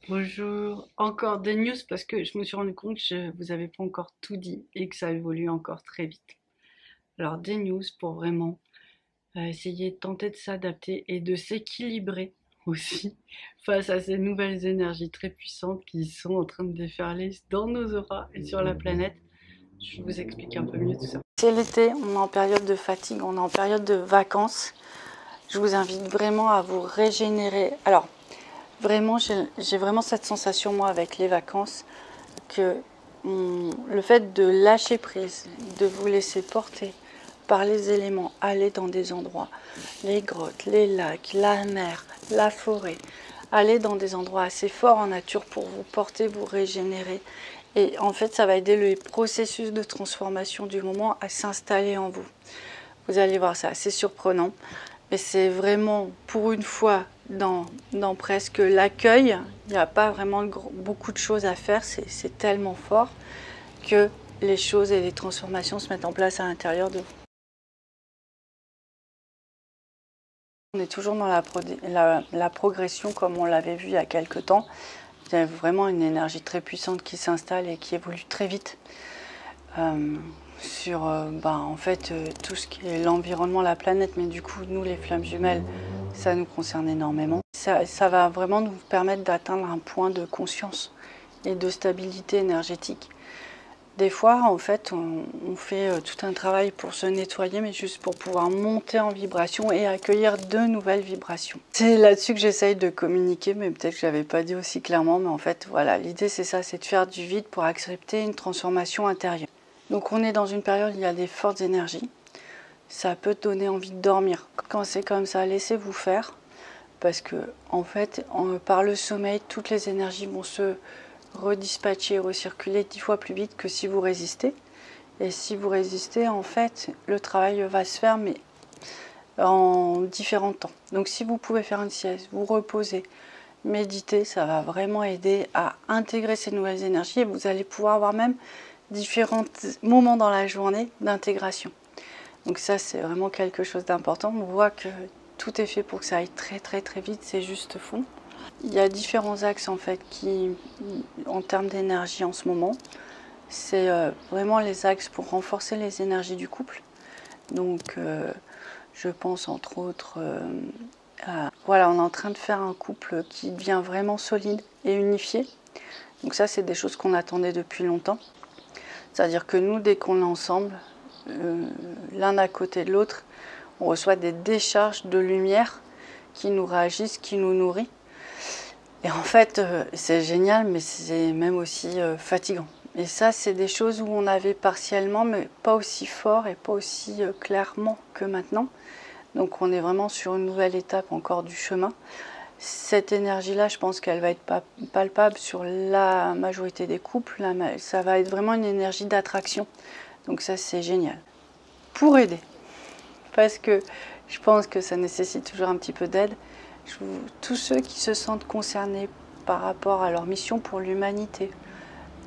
Bonjour, encore des news parce que je me suis rendu compte que je vous avais pas encore tout dit et que ça évolue encore très vite. Alors des news pour vraiment essayer de tenter de s'adapter et de s'équilibrer aussi face à ces nouvelles énergies très puissantes qui sont en train de déferler dans nos auras et sur la planète. Je vous explique un peu mieux tout ça. C'est l'été, on est en période de fatigue, on est en période de vacances. Je vous invite vraiment à vous régénérer. Alors, vraiment, j'ai vraiment cette sensation, moi, avec les vacances, que le fait de lâcher prise, de vous laisser porter par les éléments, aller dans des endroits, les grottes, les lacs, la mer, la forêt, aller dans des endroits assez forts en nature pour vous porter, vous régénérer. Et en fait, ça va aider le processus de transformation du moment à s'installer en vous. Vous allez voir, c'est assez surprenant. Mais c'est vraiment, pour une fois, dans presque l'accueil, il n'y a pas vraiment beaucoup de choses à faire, c'est tellement fort que les choses et les transformations se mettent en place à l'intérieur de vous. On est toujours dans la progression comme on l'avait vu il y a quelques temps. Il y a vraiment une énergie très puissante qui s'installe et qui évolue très vite. Sur en fait tout ce qui est l'environnement, la planète, mais du coup nous les flammes jumelles, ça nous concerne énormément. Ça va vraiment nous permettre d'atteindre un point de conscience et de stabilité énergétique. Des fois en fait on fait tout un travail pour se nettoyer, mais juste pour pouvoir monter en vibration et accueillir de nouvelles vibrations. C'est là-dessus que j'essaye de communiquer, mais peut-être que je l'avais pas dit aussi clairement, mais en fait voilà, l'idée c'est ça, c'est de faire du vide pour accepter une transformation intérieure. Donc on est dans une période où il y a des fortes énergies. Ça peut donner envie de dormir. Quand c'est comme ça, laissez-vous faire. Parce que, en fait, par le sommeil, toutes les énergies vont se redispatcher, recirculer 10 fois plus vite que si vous résistez. Et si vous résistez, en fait, le travail va se faire, mais en différents temps. Donc si vous pouvez faire une sieste, vous reposer, méditer, ça va vraiment aider à intégrer ces nouvelles énergies et vous allez pouvoir avoir même différents moments dans la journée d'intégration. Donc ça, c'est vraiment quelque chose d'important. On voit que tout est fait pour que ça aille très très très vite, c'est juste fond. Il y a différents axes en fait qui, en termes d'énergie en ce moment, c'est vraiment les axes pour renforcer les énergies du couple. Donc je pense entre autres voilà, on est en train de faire un couple qui devient vraiment solide et unifié. Donc ça, c'est des choses qu'on attendait depuis longtemps. C'est-à-dire que nous, dès qu'on est ensemble, l'un à côté de l'autre, on reçoit des décharges de lumière qui nous réagissent, qui nous nourrit. Et en fait, c'est génial, mais c'est même aussi fatigant. Et ça, c'est des choses où on avait partiellement, mais pas aussi fort et pas aussi clairement que maintenant. Donc on est vraiment sur une nouvelle étape encore du chemin. Cette énergie-là, je pense qu'elle va être palpable sur la majorité des couples. Ça va être vraiment une énergie d'attraction. Donc ça, c'est génial. Pour aider, parce que je pense que ça nécessite toujours un petit peu d'aide, tous ceux qui se sentent concernés par rapport à leur mission pour l'humanité,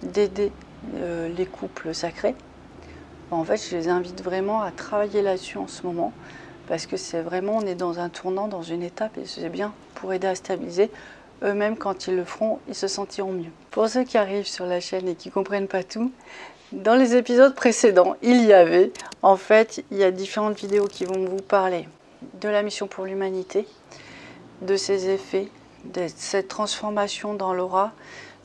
d'aider les couples sacrés, en fait, je les invite vraiment à travailler là-dessus en ce moment, parce que c'est vraiment, on est dans un tournant, dans une étape, et c'est bien pour aider à stabiliser. Eux-mêmes, quand ils le feront, ils se sentiront mieux. Pour ceux qui arrivent sur la chaîne et qui ne comprennent pas tout, dans les épisodes précédents, il y avait, en fait, il y a différentes vidéos qui vont vous parler de la mission pour l'humanité, de ses effets, de cette transformation dans l'aura,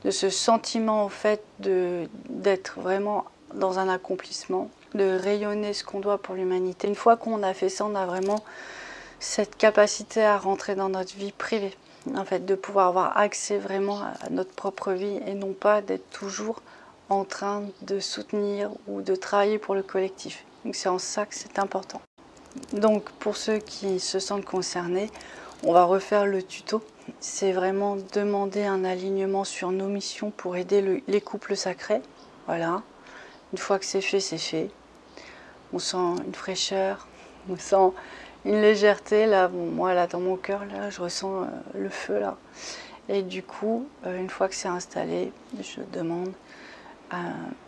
de ce sentiment, en fait, d'être vraiment dans un accomplissement, de rayonner ce qu'on doit pour l'humanité. Une fois qu'on a fait ça, on a vraiment cette capacité à rentrer dans notre vie privée, en fait, de pouvoir avoir accès vraiment à notre propre vie et non pas d'être toujours en train de soutenir ou de travailler pour le collectif. Donc c'est en ça que c'est important. Donc pour ceux qui se sentent concernés, on va refaire le tuto. C'est vraiment demander un alignement sur nos missions pour aider les couples sacrés. Voilà. Une fois que c'est fait, c'est fait. On sent une fraîcheur, on sent une légèreté. Là, bon, moi, là, dans mon cœur, là, je ressens le feu, là. Et du coup, une fois que c'est installé, je demande à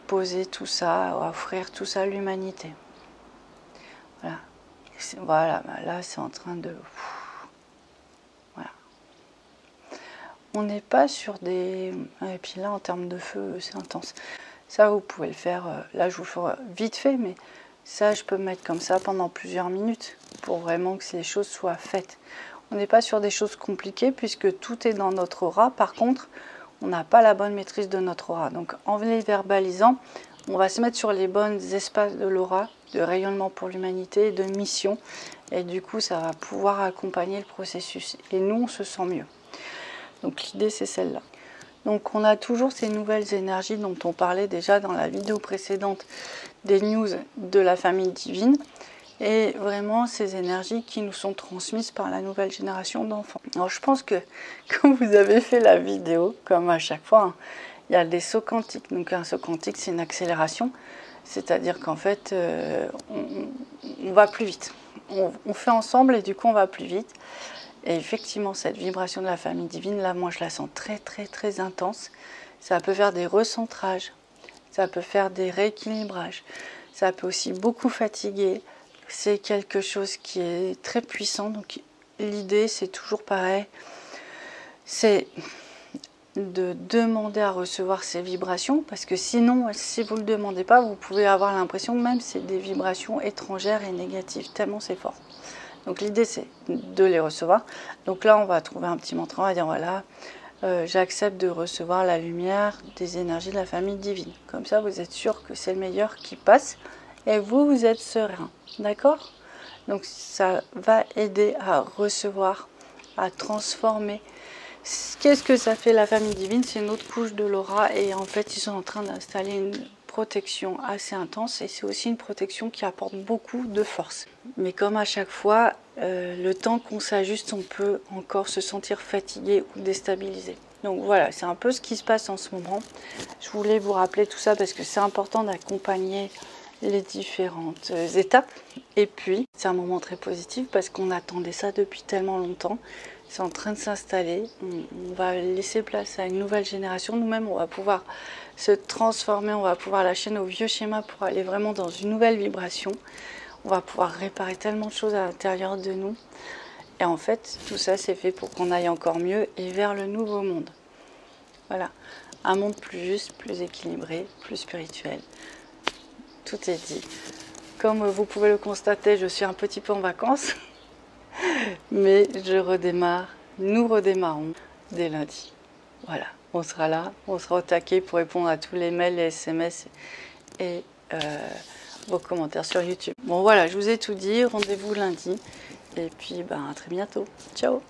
poser tout ça, à offrir tout ça à l'humanité. Voilà. Voilà, là, c'est en train de... Voilà. On n'est pas sur des... Et puis là, en termes de feu, c'est intense. Ça, vous pouvez le faire, là je vous ferai vite fait, mais ça, je peux me mettre comme ça pendant plusieurs minutes pour vraiment que les choses soient faites. On n'est pas sur des choses compliquées puisque tout est dans notre aura. Par contre, on n'a pas la bonne maîtrise de notre aura. Donc en les verbalisant, on va se mettre sur les bons espaces de l'aura, de rayonnement pour l'humanité et de mission. Et du coup, ça va pouvoir accompagner le processus. Et nous, on se sent mieux. Donc l'idée, c'est celle-là. Donc on a toujours ces nouvelles énergies dont on parlait déjà dans la vidéo précédente des news de la famille divine. Et vraiment ces énergies qui nous sont transmises par la nouvelle génération d'enfants. Alors je pense que quand vous avez fait la vidéo, comme à chaque fois, hein, il y a des sauts quantiques. Donc un saut quantique, c'est une accélération. C'est-à-dire qu'en fait, on va plus vite. On fait ensemble et du coup on va plus vite. Et effectivement, cette vibration de la famille divine, là, moi, je la sens très, très, très intense. Ça peut faire des recentrages, ça peut faire des rééquilibrages, ça peut aussi beaucoup fatiguer. C'est quelque chose qui est très puissant. Donc, l'idée, c'est toujours pareil. C'est de demander à recevoir ces vibrations, parce que sinon, si vous ne le demandez pas, vous pouvez avoir l'impression que même c'est des vibrations étrangères et négatives, tellement c'est fort. Donc l'idée c'est de les recevoir. Donc là on va trouver un petit mantra, on va dire voilà, j'accepte de recevoir la lumière des énergies de la famille divine. Comme ça vous êtes sûr que c'est le meilleur qui passe et vous, vous êtes serein. D'accord? Donc ça va aider à recevoir, à transformer. Qu'est-ce que ça fait la famille divine? C'est une autre couche de l'aura et en fait ils sont en train d'installer une protection assez intense et c'est aussi une protection qui apporte beaucoup de force. Mais comme à chaque fois, le temps qu'on s'ajuste, on peut encore se sentir fatigué ou déstabilisé. Donc voilà, c'est un peu ce qui se passe en ce moment. Je voulais vous rappeler tout ça parce que c'est important d'accompagner les différentes étapes. Et puis, c'est un moment très positif parce qu'on attendait ça depuis tellement longtemps. C'est en train de s'installer. On va laisser place à une nouvelle génération. Nous-mêmes, on va pouvoir se transformer. On va pouvoir lâcher nos vieux schémas pour aller vraiment dans une nouvelle vibration. On va pouvoir réparer tellement de choses à l'intérieur de nous. Et en fait, tout ça, c'est fait pour qu'on aille encore mieux et vers le nouveau monde. Voilà. Un monde plus juste, plus équilibré, plus spirituel. Tout est dit. Comme vous pouvez le constater, je suis un petit peu en vacances. Mais je redémarre, nous redémarrons dès lundi. Voilà, on sera là, on sera au taquet pour répondre à tous les mails, les SMS et vos commentaires sur YouTube. Bon voilà, je vous ai tout dit, rendez-vous lundi et puis à très bientôt. Ciao!